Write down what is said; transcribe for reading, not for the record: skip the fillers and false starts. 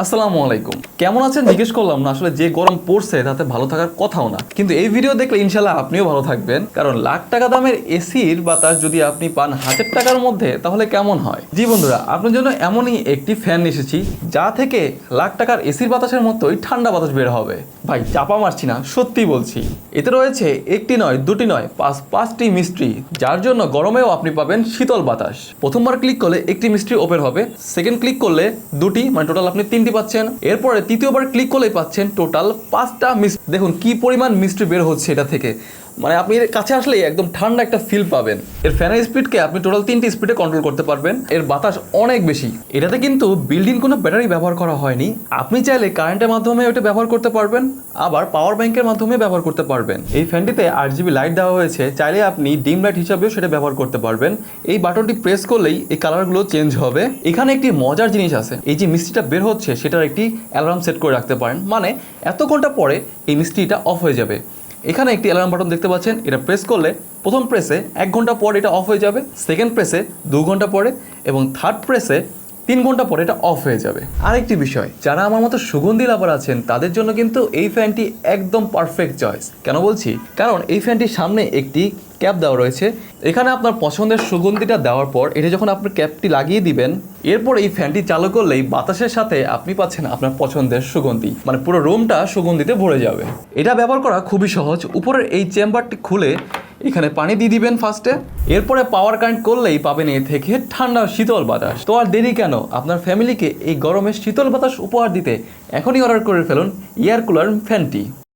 আসসালামু আলাইকুম। কেমন আছেন জিজ্ঞেস করলাম না, আসলে যে গরম পড়ছে তাতে ভালো থাকার কথাও না, কিন্তু এই ভিডিও দেখলে ইনশাল্লাহ আপনিও ভালো থাকবেন, কারণ লাখ টাকা দামের এসির বাতাস যদি আপনি পান 1000 টাকার মধ্যে তাহলে কেমন হয়। জি বন্ধুরা, আপনার জন্য এমনই একটি ফ্যান এসেছি যা থেকে লাখ টাকার এসির বাতাসের মতোই ঠান্ডা বাতাস বের হবে। ভাই চাপা মারছি না, সত্যি বলছি। এতে রয়েছে একটি নয়, দুটি নয়, পাঁচটি মিস্ট্রি, যার জন্য গরমেও আপনি পাবেন শীতল বাতাস। প্রথমবার ক্লিক করলে একটি মিস্ট্রি ওপেন হবে, সেকেন্ড ক্লিক করলে দুটি, মানে টোটাল আপনি 3টি পাচ্ছেন। এরপরে তৃতীয়বার ক্লিক করলেই পাচ্ছেন টোটাল 5টা মিস্ট্রি। দেখুন কি পরিমাণ মিস্ট্রি বের হচ্ছে এটা থেকে, মানে আপনি এর কাছে আসলেই একদম ঠান্ডা একটা ফিল পাবেন। এর ফ্যানের স্পিডকে আপনি টোটাল 3টি স্পিডে কন্ট্রোল করতে পারবেন। এর বাতাস অনেক বেশি। এটাতে কিন্তু বিল্ডিং কোনো ব্যাটারি ব্যবহার করা হয়নি। আপনি চাইলে কারেন্টের মাধ্যমে ওটা ব্যবহার করতে পারবেন, আবার পাওয়ার ব্যাংকের মাধ্যমে ব্যবহার করতে পারবেন। এই ফ্যানটিতে 8GB লাইট দেওয়া হয়েছে, চাইলে আপনি ডিম লাইট হিসাবেও সেটা ব্যবহার করতে পারবেন। এই বাটনটি প্রেস করলেই এই কালারগুলো চেঞ্জ হবে। এখানে একটি মজার জিনিস আছে, এই যে মিস্ট্রিটা বের হচ্ছে সেটার একটি অ্যালার্ম সেট করে রাখতে পারেন, মানে এত ঘন্টা পরে এই মিস্ট্রিটা অফ হয়ে যাবে। এখানে একটি অ্যালার্ম বাটন দেখতে পাচ্ছেন, এটা প্রেস করলে প্রথম প্রেসে 1 ঘন্টা পর এটা অফ হয়ে যাবে, সেকেন্ড প্রেসে 2 ঘন্টা পরে এবং থার্ড প্রেসে 3 ঘন্টা পরে এটা অফ হয়ে যাবে। আরেকটি বিষয়, যারা আমার মতো সুগন্ধি লাভার আছেন তাদের জন্য কিন্তু এই ফ্যানটি একদম পারফেক্ট চয়েস। কেন বলছি? কারণ এই ফ্যানটির সামনে একটি ক্যাপ দেওয়া রয়েছে। এখানে আপনার পছন্দের সুগন্ধিটা দেওয়ার পর এটা যখন আপনি ক্যাপটি লাগিয়ে দিবেন, এরপর এই ফ্যানটি চালু করলেই বাতাসের সাথে আপনি পাচ্ছেন আপনার পছন্দের সুগন্ধি, মানে পুরো রুমটা সুগন্ধিতে ভরে যাবে। এটা ব্যবহার করা খুবই সহজ। উপরের এই চেম্বারটি খুলে এখানে পানি দিয়ে দিবেন ফার্স্টে, এরপরে পাওয়ার কানেক্ট করলেই পাবেন এ থেকে ঠান্ডা শীতল বাতাস। তো আর দেরি কেন, আপনার ফ্যামিলিকে এই গরমে শীতল বাতাস উপহার দিতে এখনই অর্ডার করে ফেলুন এয়ার কুলার ফ্যানটি।